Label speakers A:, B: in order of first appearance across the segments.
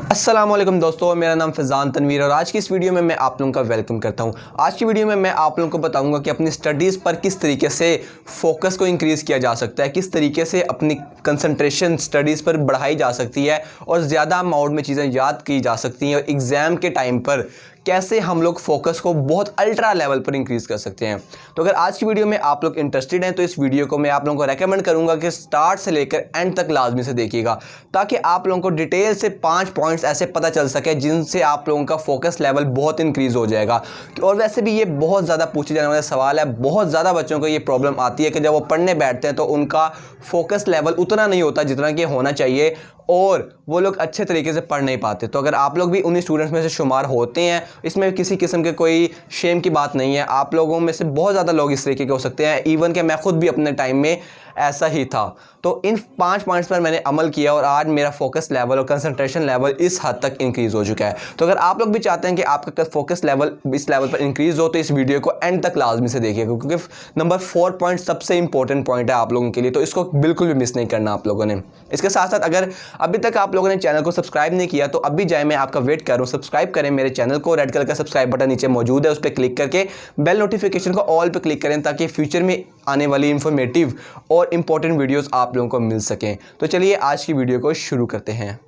A: अस्सलाम वालेकुम दोस्तों, मेरा नाम फैज़ान तनवीर और आज की इस वीडियो में मैं आप लोगों का वेलकम करता हूं। आज की वीडियो में मैं आप लोगों को बताऊंगा कि अपनी स्टडीज़ पर किस तरीके से फोकस को इंक्रीज़ किया जा सकता है, किस तरीके से अपनी कंसंट्रेशन स्टडीज़ पर बढ़ाई जा सकती है और ज़्यादा अमाउंट में चीज़ें याद की जा सकती हैं और एग्ज़ाम के टाइम पर कैसे हम लोग फोकस को बहुत अल्ट्रा लेवल पर इंक्रीज़ कर सकते हैं। तो अगर आज की वीडियो में आप लोग इंटरेस्टेड हैं तो इस वीडियो को मैं आप लोगों को रेकमेंड करूंगा कि स्टार्ट से लेकर एंड तक लाजमी से देखिएगा, ताकि आप लोगों को डिटेल से 5 पॉइंट्स ऐसे पता चल सके जिनसे आप लोगों का फोकस लेवल बहुत इंक्रीज़ हो जाएगा। और वैसे भी ये बहुत ज़्यादा पूछे जाने वाला सवाल है। बहुत ज़्यादा बच्चों को ये प्रॉब्लम आती है कि जब वो पढ़ने बैठते हैं तो उनका फोकस लेवल उतना नहीं होता जितना कि होना चाहिए और वो लोग अच्छे तरीके से पढ़ नहीं पाते। तो अगर आप लोग भी उन्हीं स्टूडेंट्स में से शुमार होते हैं, इसमें किसी किस्म के कोई शेम की बात नहीं है। आप लोगों में से बहुत ज़्यादा लोग इस तरीके के हो सकते हैं, इवन कि मैं खुद भी अपने टाइम में ऐसा ही था। तो इन 5 पॉइंट्स पर मैंने अमल किया और आज मेरा फोकस लेवल और कंसंट्रेशन लेवल इस हद तक इंक्रीज़ हो चुका है। तो अगर आप लोग भी चाहते हैं कि आपका फोकस लेवल इस लेवल पर इंक्रीज़ हो तो इस वीडियो को एंड तक लाजमी से देखिएगा, क्योंकि नंबर 4 पॉइंट सबसे इंपॉर्टेंट पॉइंट है आप लोगों के लिए, तो इसको बिल्कुल भी मिस नहीं करना आप लोगों ने। इसके साथ साथ अगर अभी तक आप लोगों ने चैनल को सब्सक्राइब नहीं किया तो अभी जाए, मैं आपका वेट कर रहा हूँ। सब्सक्राइब करें मेरे चैनल को, रेड कलर का सब्सक्राइब बटन नीचे मौजूद है, उस पर क्लिक करके बेल नोटिफिकेशन को ऑल पे क्लिक करें ताकि फ्यूचर में आने वाली इंफॉर्मेटिव और इंपॉर्टेंट वीडियोस आप लोगों को मिल सकें। तो चलिए आज की वीडियो को शुरू करते हैं।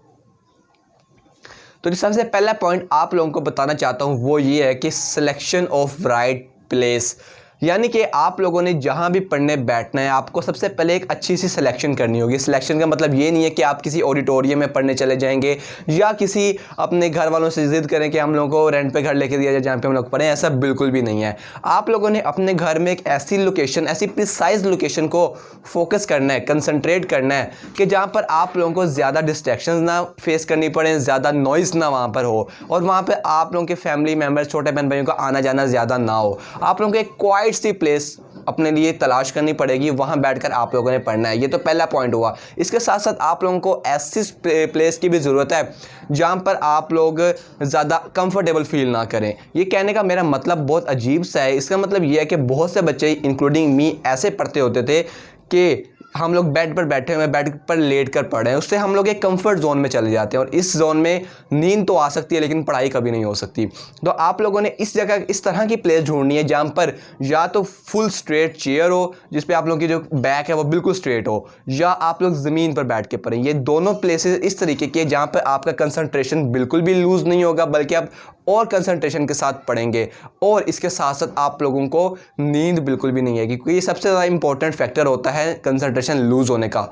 A: तो सबसे पहला पॉइंट आप लोगों को बताना चाहता हूं वो ये है कि सिलेक्शन ऑफ राइट प्लेस, यानी कि आप लोगों ने जहां भी पढ़ने बैठना है आपको सबसे पहले एक अच्छी सी सिलेक्शन करनी होगी। सिलेक्शन का मतलब ये नहीं है कि आप किसी ऑडिटोरियम में पढ़ने चले जाएंगे या किसी अपने घर वालों से जिद करें कि हम लोगों को रेंट पे घर लेके दिया जाए जहाँ पे हम लोग पढ़ें। ऐसा बिल्कुल भी नहीं है। आप लोगों ने अपने घर में एक ऐसी लोकेशन, ऐसी प्रिसाइज लोकेशन को फोकस करना है, कंसनट्रेट करना है कि जहाँ पर आप लोगों को ज़्यादा डिस्ट्रैक्शंस ना फेस करनी पड़े, ज़्यादा नॉइज़ ना वहाँ पर हो और वहाँ पर आप लोगों के फैमिली मेम्बर्स, छोटे बहन भाइयों का आना जाना ज़्यादा ना हो। आप लोगों को एक क्वाइट सी प्लेस अपने लिए तलाश करनी पड़ेगी, वहां बैठकर आप लोगों ने पढ़ना है। ये तो पहला पॉइंट हुआ। इसके साथ साथ आप लोगों को ऐसी प्लेस की भी ज़रूरत है जहां पर आप लोग ज़्यादा कंफर्टेबल फील ना करें। ये कहने का मेरा मतलब बहुत अजीब सा है। इसका मतलब ये है कि बहुत से बच्चे इंक्लूडिंग मी ऐसे पढ़ते होते थे कि हम लोग बेड पर बैठे हुए, बेड पर लेट कर पढ़ रहे हैं, उससे हम लोग एक कंफर्ट जोन में चले जाते हैं और इस जोन में नींद तो आ सकती है लेकिन पढ़ाई कभी नहीं हो सकती। तो आप लोगों ने इस जगह, इस तरह की प्लेस ढूंढनी है जहाँ पर या तो फुल स्ट्रेट चेयर हो जिस पे आप लोगों की जो बैक है वो बिल्कुल स्ट्रेट हो, या आप लोग ज़मीन पर बैठ के पढ़ें। ये दोनों प्लेसेस इस तरीके की है जहाँ पर आपका कंसंट्रेशन बिल्कुल भी लूज़ नहीं होगा, बल्कि आप और कंसंट्रेशन के साथ पढ़ेंगे और इसके साथ साथ आप लोगों को नींद बिल्कुल भी नहीं आएगी, क्योंकि ये सबसे ज़्यादा इंपॉर्टेंट फैक्टर होता है कंसंट्रेशन लूज़ होने का।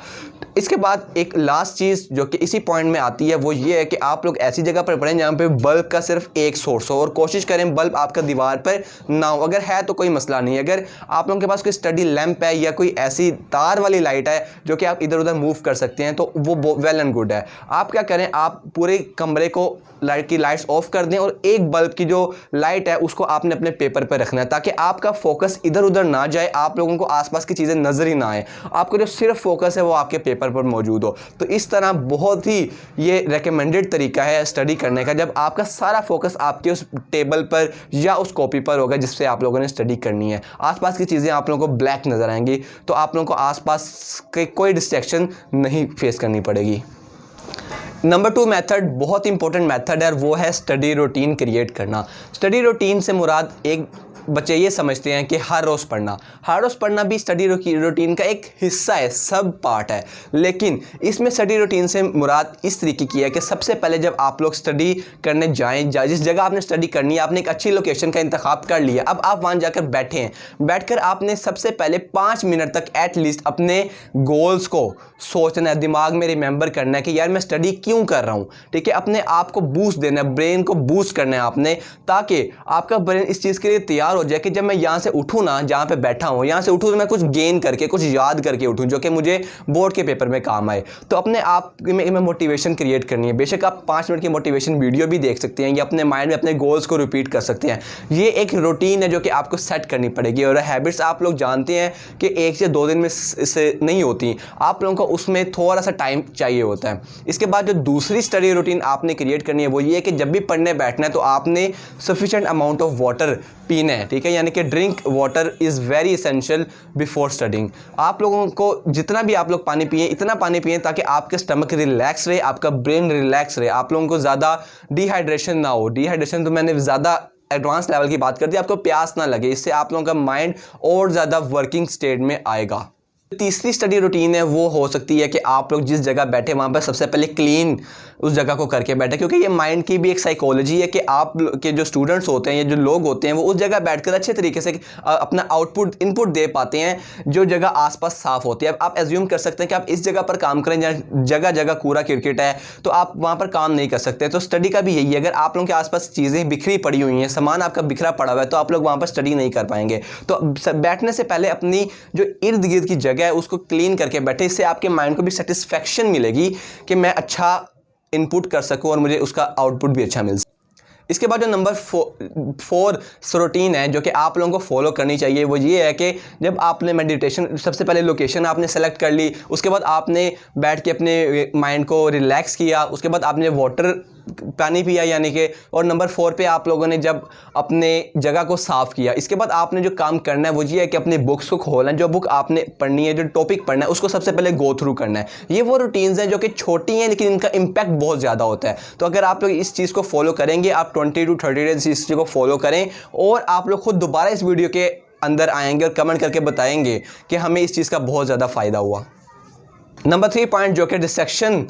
A: इसके बाद एक लास्ट चीज़ जो कि इसी पॉइंट में आती है वो ये है कि आप लोग ऐसी जगह पर पढ़ें जहाँ पे बल्ब का सिर्फ एक सोर्स हो और कोशिश करें बल्ब आपका दीवार पर ना हो। अगर है तो कोई मसला नहीं है। अगर आप लोगों के पास कोई स्टडी लैंप है या कोई ऐसी तार वाली लाइट है जो कि आप इधर उधर मूव कर सकते हैं तो वो वेल एंड गुड है। आप क्या करें, आप पूरे कमरे को लाइट की लाइट्स ऑफ कर दें और एक बल्ब की जो लाइट है उसको आपने अपने पेपर पर रखना है ताकि आपका फोकस इधर उधर ना जाए, आप लोगों को आसपास की चीज़ें नज़र ही ना आए, आपको जो सिर्फ फोकस है वो आपके पेपर पर मौजूद हो। तो इस तरह बहुत ही ये रेकमेंडेड तरीका है स्टडी करने का, जब आपका सारा फोकस आपके उस टेबल पर या उस कॉपी पर होगा जिससे आप लोगों ने स्टडी करनी है। आसपास की चीज़ें आप लोगों को ब्लैक नज़र आएंगी तो आप लोगों को आसपास के कोई डिस्ट्रैक्शन नहीं फेस करनी पड़ेगी। नंबर 2 मेथड बहुत इंपॉर्टेंट मेथड है और वो है स्टडी रूटीन क्रिएट करना। स्टडी रूटीन से मुराद, एक बच्चे ये समझते हैं कि हर रोज़ पढ़ना भी स्टडी रूटीन का एक हिस्सा है, सब पार्ट है, लेकिन इसमें स्टडी रूटीन से मुराद इस तरीके की है कि सबसे पहले जब आप लोग स्टडी करने जाएं, जिस जगह आपने स्टडी करनी है आपने एक अच्छी लोकेशन का इंतखाब कर लिया, अब आप वहाँ जाकर बैठे हैं, बैठकर आपने सबसे पहले 5 मिनट तक एटलीस्ट अपने गोल्स को सोचना है, दिमाग में रिमेंबर करना है कि यार मैं स्टडी क्यों कर रहा हूँ। ठीक है, अपने आप को बूस्ट देना है, ब्रेन को बूस्ट करना है आपने, ताकि आपका ब्रेन इस चीज़ के लिए तैयार हो जाए कि जब मैं यहाँ से उठूँ ना, जहाँ पे बैठा हूँ यहाँ से उठूँ तो मैं कुछ गेन करके, कुछ याद करके उठूँ जो कि मुझे बोर्ड के पेपर में काम आए। तो अपने आप में मोटिवेशन क्रिएट करनी है। बेशक आप 5 मिनट की मोटिवेशन वीडियो भी देख सकते हैं या अपने माइंड में अपने गोल्स को रिपीट कर सकते हैं। ये एक रूटीन है जो कि आपको सेट करनी पड़ेगी और हैबिट्स आप लोग जानते हैं कि 1 से 2 दिन में इससे नहीं होती, आप लोगों को उसमें थोड़ा सा टाइम चाहिए होता है। इसके बाद जो दूसरी स्टडी रूटीन आपने क्रिएट करनी है वो ये है कि जब भी पढ़ने बैठना है तो आपने सफिशिएंट अमाउंट ऑफ वाटर पीना है। ठीक है, यानी कि drink water is very essential before studying. आप लोगों को जितना भी आप लोग पानी पिए, इतना पानी पिए ताकि आपके स्टमक रिलैक्स रहे, आपका ब्रेन रिलैक्स रहे, आप लोगों को ज़्यादा डिहाइड्रेशन ना हो। डिहाइड्रेशन तो मैंने ज़्यादा एडवांस लेवल की बात कर दी, आपको प्यास ना लगे, इससे आप लोगों का माइंड और ज़्यादा वर्किंग स्टेट में आएगा। तीसरी स्टडी रूटीन है वो हो सकती है कि आप लोग जिस जगह बैठे वहाँ पर सबसे पहले क्लीन उस जगह को करके बैठे, क्योंकि ये माइंड की भी एक साइकोलॉजी है कि आप के जो स्टूडेंट्स होते हैं या जो लोग होते हैं वो उस जगह बैठकर अच्छे तरीके से अपना आउटपुट इनपुट दे पाते हैं जो जगह आसपास साफ होती है। अब आप एज्यूम कर सकते हैं कि आप इस जगह पर काम करें जहाँ जगह जगह कूड़ा क्रिकेट है तो आप वहाँ पर काम नहीं कर सकते। तो स्टडी का भी यही है, अगर आप लोगों के आसपास चीज़ें बिखरी पड़ी हुई हैं, सामान आपका बिखरा पड़ा हुआ है, तो आप लोग वहाँ पर स्टडी नहीं कर पाएंगे। तो बैठने से पहले अपनी जो इर्द गिर्द की जगह है उसको क्लीन करके बैठे, इससे आपके माइंड को भी सेटिस्फेक्शन मिलेगी कि मैं अच्छा इनपुट कर सकूं और मुझे उसका आउटपुट भी अच्छा मिल सके। इसके बाद जो नंबर 4 रूटीन है जो कि आप लोगों को फॉलो करनी चाहिए वो ये है कि जब आपने मेडिटेशन, सबसे पहले लोकेशन आपने सेलेक्ट कर ली, उसके बाद आपने बैठ के अपने माइंड को रिलैक्स किया, उसके बाद आपने वाटर पानी पिया यानी कि, और नंबर 4 पे आप लोगों ने जब अपने जगह को साफ़ किया, इसके बाद आपने जो काम करना है वो ये है कि अपनी बुक्स को खोलना है, जो बुक आपने पढ़नी है, जो टॉपिक पढ़ना है उसको सबसे पहले गो थ्रू करना है। ये वो रूटीन्स हैं जो कि छोटी हैं लेकिन इनका इम्पैक्ट बहुत ज़्यादा होता है। तो अगर आप लोग इस चीज़ को फॉलो करेंगे, आप 20 to 30 डेज इस चीज़ को फॉलो करें और आप लोग खुद दोबारा इस वीडियो के अंदर आएंगे और कमेंट करके बताएंगे कि हमें इस चीज़ का बहुत ज़्यादा फ़ायदा हुआ। नंबर 3 पॉइंट जो कि डिस्ट्रैक्शन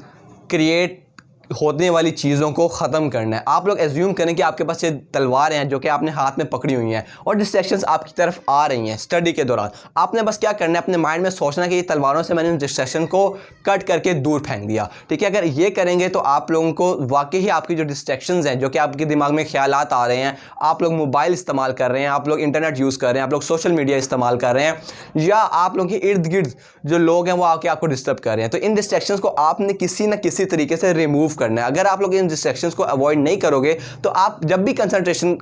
A: क्रिएट होने वाली चीज़ों को ख़त्म करना है। आप लोग एज्यूम करें कि आपके पास ये तलवार हैं जो कि आपने हाथ में पकड़ी हुई हैं और डिस्ट्रैक्शंस आपकी तरफ आ रही हैं स्टडी के दौरान। आपने बस क्या करना है, अपने माइंड में सोचना है कि ये तलवारों से मैंने डिस्ट्रैक्शन को कट करके दूर फेंक दिया, ठीक है। अगर ये करेंगे तो आप लोगों को वाकई ही आपकी जो डिस्ट्रैक्शंस हैं, जो कि आपके दिमाग में ख्यालात आ रहे हैं, आप लोग मोबाइल इस्तेमाल कर रहे हैं, आप लोग इंटरनेट यूज़ कर रहे हैं, आप लोग सोशल मीडिया इस्तेमाल कर रहे हैं, या आप लोगों के इर्द गिर्द जो लोग हैं वो आके आपको डिस्टर्ब कर रहे हैं, तो इन डिस्ट्रैक्शंस को आपने किसी न किसी तरीके से रिमूव करना है। अगर आप लोग इन डिस्ट्रैक्शंस को अवॉइड नहीं करोगे तो आप जब भी कंसंट्रेशन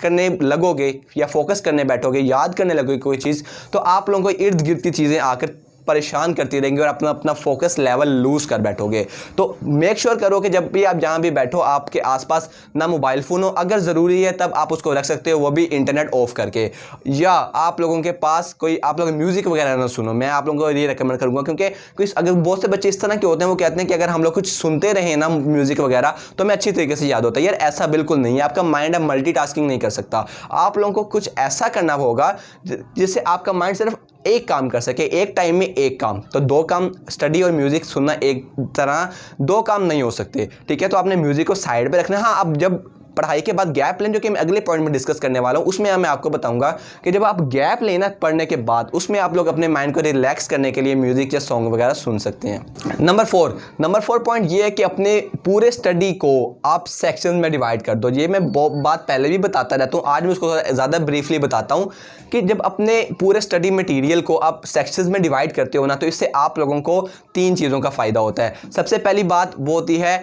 A: करने लगोगे या फोकस करने बैठोगे, याद करने लगोगे कोई चीज़, तो आप लोगों को इर्द गिर्द की चीज़ें आकर परेशान करती रहेंगी और अपना अपना फोकस लेवल लूज़ कर बैठोगे। तो मेक श्योर करो कि जब भी आप जहाँ भी बैठो आपके आसपास ना मोबाइल फ़ोन हो, अगर ज़रूरी है तब आप उसको रख सकते हो, वो भी इंटरनेट ऑफ करके, या आप लोगों के पास कोई आप लोग म्यूज़िक वगैरह ना सुनो। मैं आप लोगों को ये रिकमेंड करूँगा, क्योंकि कुछ अगर बहुत से बच्चे इस तरह के होते हैं वो कहते हैं कि अगर हम लोग कुछ सुनते रहें ना म्यूज़िक वगैरह तो हमें अच्छी तरीके से याद होता है। यार ऐसा बिल्कुल नहीं है, आपका माइंड अब मल्टीटास्किंग नहीं कर सकता। आप लोगों को कुछ ऐसा करना होगा जिससे आपका माइंड सिर्फ एक काम कर सके, एक टाइम में एक काम। तो 2 काम स्टडी और म्यूज़िक सुनना एक तरह 2 काम नहीं हो सकते, ठीक है। तो आपने म्यूज़िक को साइड पे रखना है। हाँ, अब जब पढ़ाई के बाद गैप लें, जो कि मैं अगले पॉइंट में डिस्कस करने वाला हूँ, उसमें मैं आपको बताऊंगा कि जब आप गैप लेना पढ़ने के बाद, उसमें आप लोग अपने माइंड को रिलैक्स करने के लिए म्यूज़िक या सॉन्ग वगैरह सुन सकते हैं। नंबर 4 पॉइंट ये है कि अपने पूरे स्टडी को आप सेक्शन में डिवाइड कर दो। ये मैं बात पहले भी बताता रहता हूँ, आज मैं उसको ज़्यादा ब्रीफली बताता हूँ कि जब अपने पूरे स्टडी मटेरियल को आप सेक्शंस में डिवाइड करते हो ना, तो इससे आप लोगों को 3 चीज़ों का फ़ायदा होता है। सबसे पहली बात वो होती है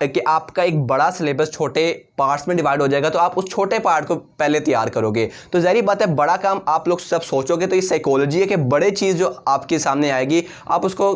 A: कि आपका एक बड़ा सिलेबस छोटे पार्ट्स में डिवाइड हो जाएगा, तो आप उस छोटे पार्ट को पहले तैयार करोगे। तो ज़ाहिर बात है बड़ा काम आप लोग सब सोचोगे, तो ये साइकोलॉजी है कि बड़े चीज़ जो आपके सामने आएगी आप उसको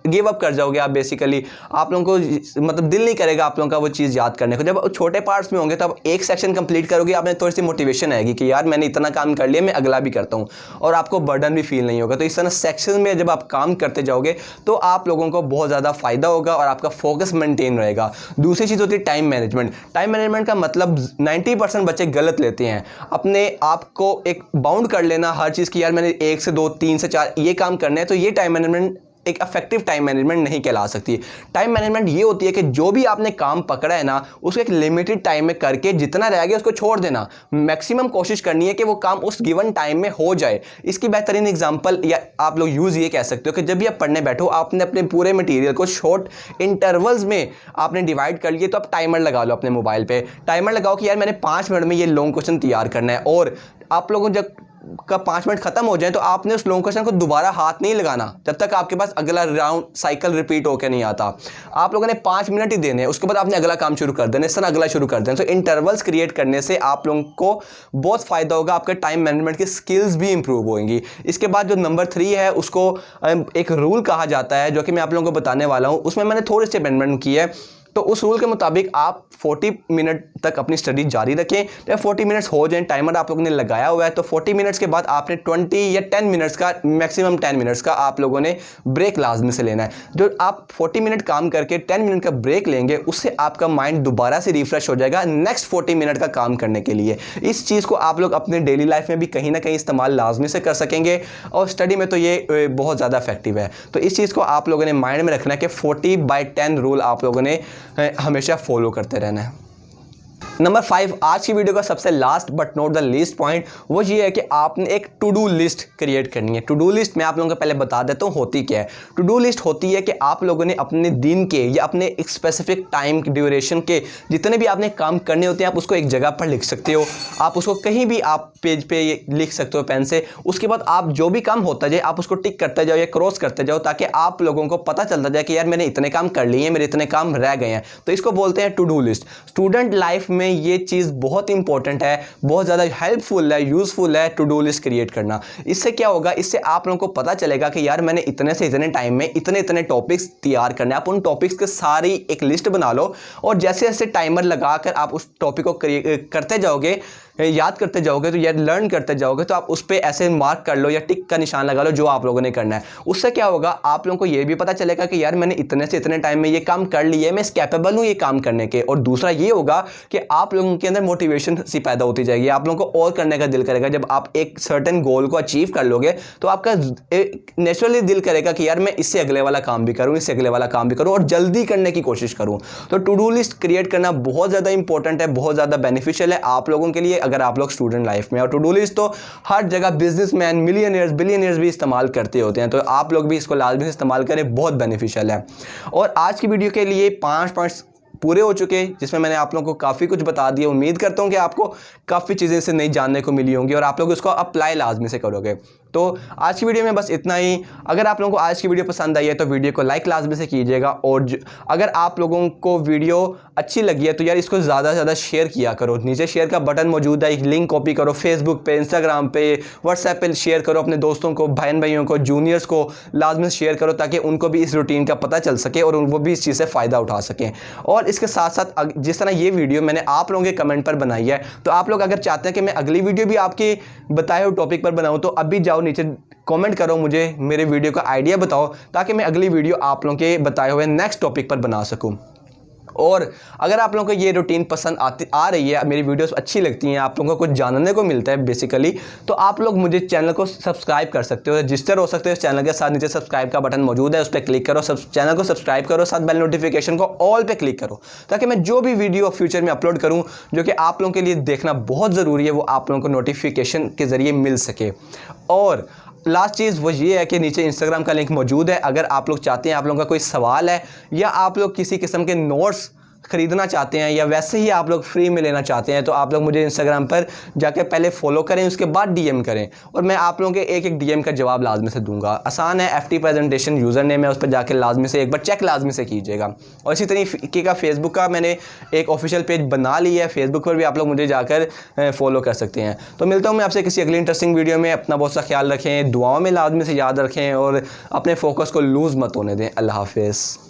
A: गिव अप कर जाओगे। आप बेसिकली आप लोगों को मतलब दिल नहीं करेगा आप लोगों का वो चीज़ याद करने को। जब छोटे पार्ट्स में होंगे तो आप एक सेक्शन कंप्लीट करोगे, आप में थोड़ी सी मोटिवेशन आएगी कि यार मैंने इतना काम कर लिया, मैं अगला भी करता हूँ, और आपको बर्डन भी फील नहीं होगा। तो इस तरह सेक्शन में जब आप काम करते जाओगे तो आप लोगों को बहुत ज़्यादा फ़ायदा होगा और आपका फोकस मेंटेन रहेगा। दूसरी चीज़ होती है टाइम मैनेजमेंट। टाइम मैनेजमेंट का मतलब 90% बच्चे गलत लेते हैं। अपने आप को एक बाउंड कर लेना हर चीज़ की, यार मैंने 1 से 2 3 से 4 ये काम करने हैं, तो ये टाइम मैनेजमेंट एक इफेक्टिव टाइम मैनेजमेंट नहीं कहला सकती। टाइम मैनेजमेंट ये होती है कि जो भी आपने काम पकड़ा है ना उसको एक लिमिटेड टाइम में करके जितना रह गया उसको छोड़ देना। मैक्सिमम कोशिश करनी है कि वो काम उस गिवन टाइम में हो जाए। इसकी बेहतरीन एग्जांपल या आप लोग यूज़ ये कह सकते हो कि जब भी आप पढ़ने बैठो आपने अपने पूरे मटेरियल को शॉर्ट इंटरवल्स में आपने डिवाइड कर लिए, तो आप टाइमर लगा लो अपने मोबाइल पर। टाइमर लगाओ कि यार मैंने 5 मिनट में ये लॉन्ग क्वेश्चन तैयार करना है, और आप लोगों जब का 5 मिनट खत्म हो जाए तो आपने उस लॉन्ग क्वेश्चन को दोबारा हाथ नहीं लगाना जब तक आपके पास अगला राउंड साइकिल रिपीट होकर नहीं आता। आप लोगों ने 5 मिनट ही देने हैं, उसके बाद आपने अगला काम शुरू कर देना, इस तरह अगला शुरू कर देना। तो इंटरवल्स क्रिएट करने से आप लोगों को बहुत फ़ायदा होगा, आपके टाइम मैनेजमेंट की स्किल्स भी इंप्रूव होंगी। इसके बाद जो नंबर 3 है उसको एक रूल कहा जाता है जो कि मैं आप लोगों को बताने वाला हूँ। उसमें मैंने थोड़ी सी अमेंडमेंट की है तो उस रूल के मुताबिक आप 40 मिनट तक अपनी स्टडी जारी रखें। जब 40 मिनट्स हो जाएं, टाइमर आप लोगों ने लगाया हुआ है, तो 40 मिनट्स के बाद आपने 20 या 10 मिनट्स का, मैक्सिमम 10 मिनट्स का आप लोगों ने ब्रेक लाजमी से लेना है। जो आप 40 मिनट काम करके 10 मिनट का ब्रेक लेंगे, उससे आपका माइंड दोबारा से रिफ्रेश हो जाएगा नेक्स्ट 40 मिनट का काम करने के लिए। इस चीज़ को आप लोग अपने डेली लाइफ में भी कहीं ना कहीं इस्तेमाल लाजमी से कर सकेंगे, और स्टडी में तो ये बहुत ज़्यादा इफेक्टिव है। तो इस चीज़ को आप लोगों ने माइंड में रखना है कि 40/10 रूल आप लोगों ने हमेशा फॉलो करते रहना है। नंबर 5, आज की वीडियो का सबसे last but not the least point वो ये है कि आपने एक टू डू लिस्ट क्रिएट करनी है। टू डू लिस्ट मैं आप लोगों को पहले बता देता हूँ होती क्या है। टू डू लिस्ट होती है कि आप लोगों ने अपने दिन के या अपने एक स्पेसिफिक टाइम ड्यूरेशन के जितने भी आपने काम करने होते हैं, आप उसको एक जगह पर लिख सकते हो। आप उसको कहीं भी आप पेज पे लिख सकते हो पेन से। उसके बाद आप जो भी काम होता जाए आप उसको टिक करते जाओ या क्रॉस करते जाओ, ताकि आप लोगों को पता चलता जाए कि यार मैंने इतने काम कर लिए हैं, मेरे इतने काम रह गए हैं। तो इसको बोलते हैं to do list. Student life में ये चीज़ बहुत इंपॉर्टेंट है, बहुत ज़्यादा हेल्पफुल है, यूज़फुल है टू डू लिस्ट क्रिएट करना। इससे क्या होगा, इससे आप लोगों को पता चलेगा कि यार मैंने इतने से इतने टाइम में इतने इतने टॉपिक्स तैयार करने हैं। आप उन टॉपिक्स के सारी एक लिस्ट बना लो, और जैसे जैसे टाइमर लगाकर आप उस टॉपिक को करते जाओगे, याद करते जाओगे, तो यार लर्न करते जाओगे, तो आप उस पर ऐसे मार्क कर लो या टिक का निशान लगा लो जो आप लोगों ने करना है। उससे क्या होगा, आप लोगों को ये भी पता चलेगा कि यार मैंने इतने से इतने टाइम में ये काम कर लिया है, मैं कैपेबल हूँ ये काम करने के। और दूसरा ये होगा कि आप लोगों के अंदर मोटिवेशन सी पैदा होती जाएगी, आप लोगों को और करने का दिल करेगा। जब आप एक सर्टेन गोल को अचीव कर लोगे, तो आपका नेचुरली दिल करेगा कि यार मैं इससे अगले वाला काम भी करूँ, इससे अगले वाला काम भी करूँ, और जल्दी करने की कोशिश करूँ। तो टू डू लिस्ट क्रिएट करना बहुत ज़्यादा इंपॉर्टेंट है, बहुत ज़्यादा बेनिफिशियल है आप लोगों के लिए, अगर आप लोग स्टूडेंट लाइफ में। और टू डू लिस्ट तो हर जगह बिजनेसमैन, मिलियनियर्स, बिलियनियर्स भी इस्तेमाल करते होते हैं, तो आप लोग भी इसको लाजमी से इस्तेमाल करें, बहुत बेनिफिशियल है। और आज की वीडियो के लिए 5 पॉइंट्स पूरे हो चुके हैं, जिसमें मैंने आप लोगों को काफ़ी कुछ बता दिया। उम्मीद करता हूं कि आपको काफ़ी चीज़ें इससे नई जानने को मिली होंगी और आप लोग इसको अप्लाई लाजमी से करोगे। तो आज की वीडियो में बस इतना ही। अगर आप लोगों को आज की वीडियो पसंद आई है तो वीडियो को लाइक लाजमी से कीजिएगा, और अगर आप लोगों को वीडियो अच्छी लगी है तो यार इसको ज़्यादा से ज़्यादा शेयर किया करो। नीचे शेयर का बटन मौजूद है, एक लिंक कॉपी करो, फेसबुक पे, इंस्टाग्राम पे, व्हाट्सएप पे शेयर करो, अपने दोस्तों को, बहन भाइयों को, जूनियर्स को लाजमी शेयर करो, ताकि उनको भी इस रूटीन का पता चल सके और वो भी इस चीज़ से फ़ायदा उठा सकें। और इसके साथ साथ जिस तरह ये वीडियो मैंने आप लोगों के कमेंट पर बनाई है, तो आप लोग अगर चाहते हैं कि मैं अगली वीडियो भी आपके बताए हुए टॉपिक पर बनाऊँ, तो अभी जाओ नीचे कमेंट करो, मुझे मेरे वीडियो का आइडिया बताओ, ताकि मैं अगली वीडियो आप लोगों के बताए हुए नेक्स्ट टॉपिक पर बना सकूं। और अगर आप लोगों को ये रूटीन पसंद आ रही है, मेरी वीडियोस अच्छी लगती हैं, आप लोगों को कुछ जानने को मिलता है बेसिकली, तो आप लोग मुझे चैनल को सब्सक्राइब कर सकते हो, रजिस्टर हो सकते हो इस चैनल के साथ। नीचे सब्सक्राइब का बटन मौजूद है, उस पर क्लिक करो, चैनल को सब्सक्राइब करो, साथ बेल नोटिफिकेशन को ऑल पे क्लिक करो, ताकि मैं जो भी वीडियो फ्यूचर में अपलोड करूँ, जो कि आप लोगों के लिए देखना बहुत ज़रूरी है, वो आप लोगों को नोटिफिकेशन के ज़रिए मिल सके। और लास्ट चीज़ वो ये है कि नीचे इंस्टाग्राम का लिंक मौजूद है। अगर आप लोग चाहते हैं, आप लोगों का कोई सवाल है, या आप लोग किसी किस्म के नोट्स खरीदना चाहते हैं, या वैसे ही आप लोग फ्री में लेना चाहते हैं, तो आप लोग मुझे इंस्टाग्राम पर जाकर पहले फॉलो करें, उसके बाद डीएम करें, और मैं आप लोगों के एक एक डीएम का जवाब लाजमी से दूंगा। आसान है, FT प्रेजेंटेशन यूज़र नेम है, उस पर जाकर लाजमी से एक बार चेक लाजमी से कीजिएगा। और इसी तरीके का फेसबुक का मैंने एक ऑफिशियल पेज बना लिया है, फेसबुक पर भी आप लोग मुझे जाकर फॉलो कर सकते हैं। तो मिलता हूँ मैं आपसे किसी अगली इंटरेस्टिंग वीडियो में। अपना बहुत सा ख्याल रखें, दुआओं में लाजमी से याद रखें, और अपने फोकस को लूज़ मत होने दें। अल्लाह हाफिज़।